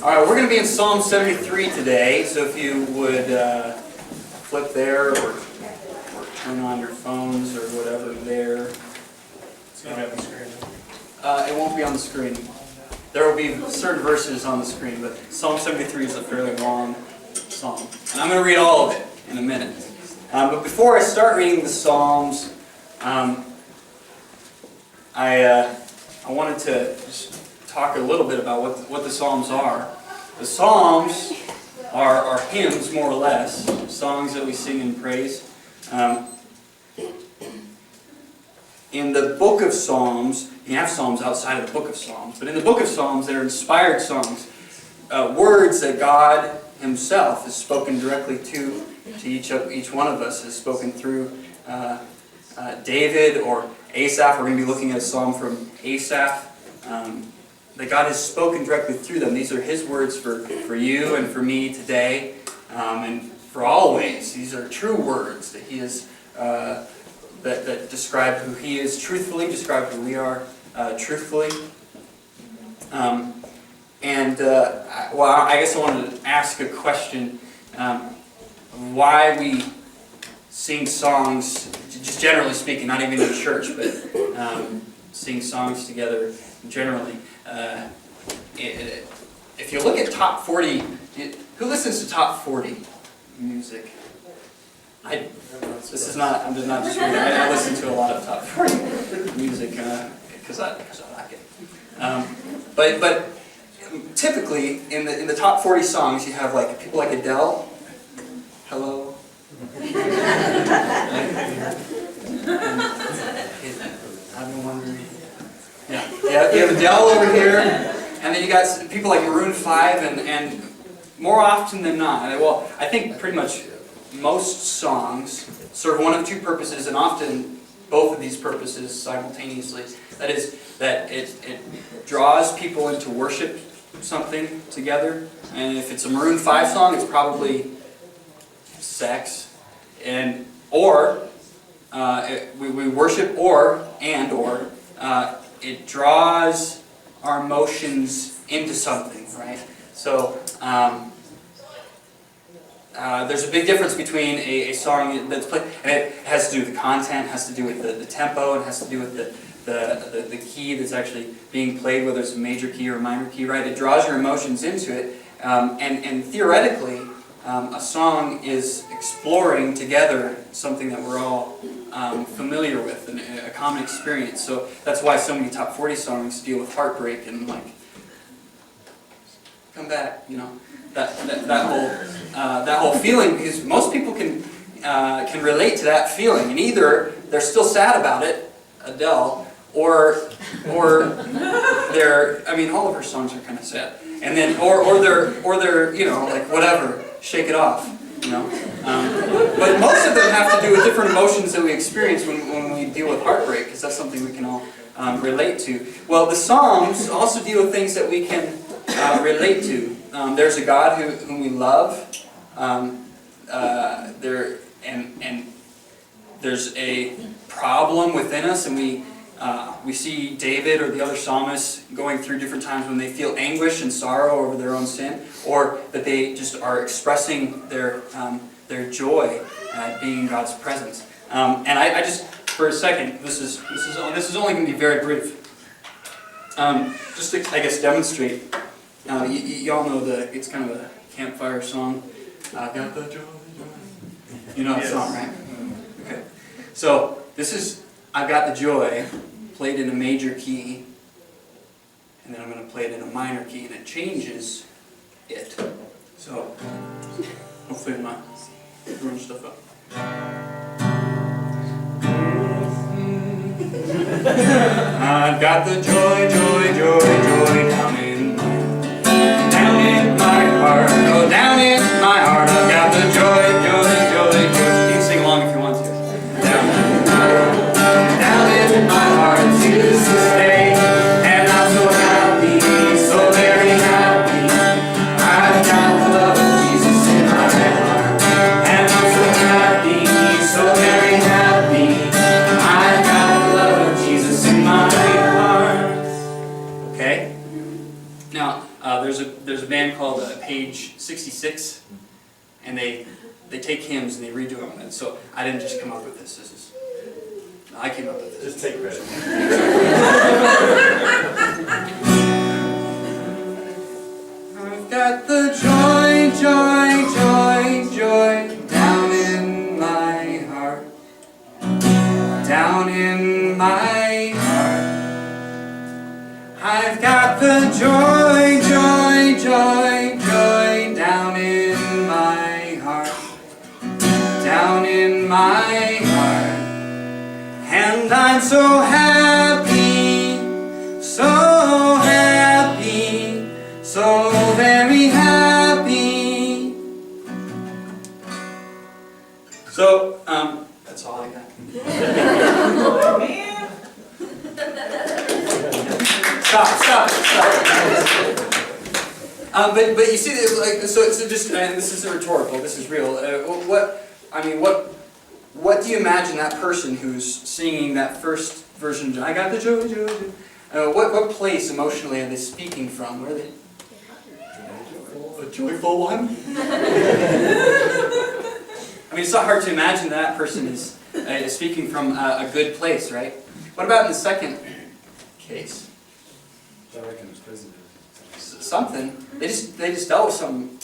All right, we're going to be in Psalm 73 today, so if you would flip there or turn on your phones or whatever there. It's going to be on the screen. It won't be on the screen. There will be certain verses on the screen, but Psalm 73 is a fairly long psalm. And I'm going to read all of it in a minute. But before I start reading the Psalms, I wanted to just talk a little bit about what the Psalms are. The Psalms are hymns, more or less, songs that we sing in praise. In the book of Psalms, you have Psalms outside of the book of Psalms, but in the book of Psalms, they're inspired songs, words that God Himself has spoken directly to each one of us, has spoken through David or Asaph. We're going to be looking at a psalm from Asaph. That God has spoken directly through them. These are His words for you and for me today, and for always. These are true words that He is that describe who He is truthfully, describe who we are truthfully. I guess I wanted to ask a question: why we sing songs, just generally speaking, not even in church, but sing songs together generally. If you look at top 40, who listens to top 40 music? I'm just not just reading. I listen to a lot of top 40 music because I like it. But typically in the top 40 songs, you have like people like Adele. Hello. I've been wondering. Yeah, you have Adele over here, and then you got people like Maroon 5, and more often than not, well, I think pretty much most songs serve one of two purposes, and often both of these purposes simultaneously. That is, that it draws people into worship something together, and if it's a Maroon 5 song, it's probably sex, or we worship, or it draws our emotions into something, right? So there's a big difference between a song that's played, and it has to do with the content, has to do with the tempo, it has to do with the key that's actually being played, whether it's a major key or a minor key, right? It draws your emotions into it, and theoretically, a song is exploring together something that we're all familiar with, and a common experience. So that's why so many top 40 songs deal with heartbreak and like, come back, that whole feeling, because most people can relate to that feeling, and either they're still sad about it, Adele, or they're, all of her songs are kind of sad, and then or they're like whatever. Shake it off, But most of them have to do with different emotions that we experience when we deal with heartbreak, because that's something we can all relate to. Well, the Psalms also deal with things that we can relate to. There's a God whom we love. There's a problem within us, and we see David or the other psalmists going through different times when they feel anguish and sorrow over their own sin, or that they just are expressing their joy at being in God's presence. And I just, for a second, this is only going to be very brief. Just to, I guess, demonstrate. You all know it's kind of a campfire song. I've got the joy. You know that song, right? Okay. So this is I've Got the Joy, played in a major key, and then I'm going to play it in a minor key, and it changes it. So, hopefully I'm not throwing stuff up. I've got the joy, joy, joy, joy down in my heart. Oh, down in my heart. I've got the joy, joy, joy, joy. You can sing along if you want to. Down in my heart to stay, and I'm so happy, so very happy. I've got the love of Jesus in my heart, and I'm so happy, so very happy. I've got the love of Jesus in my heart. Okay? a band called Page 66, and they take hymns and they redo them. And so I didn't just come up with this. I came up with this. Just take credit. I've got the joy, joy, joy, joy down in my heart. Down in my heart. I've got the joy, joy, joy, joy down in my heart. Down in my heart. And I'm so happy, so happy, so very happy. So, that's all I got. Stop. But you see, like, so just, and this isn't rhetorical. This is real. What do you imagine that person who's singing that first version? I got the joy, joy, joy. What place emotionally are they speaking from? Where are they? A joyful one. It's not hard to imagine that person is speaking from a good place, right? What about in the second case? Something. They just dealt with some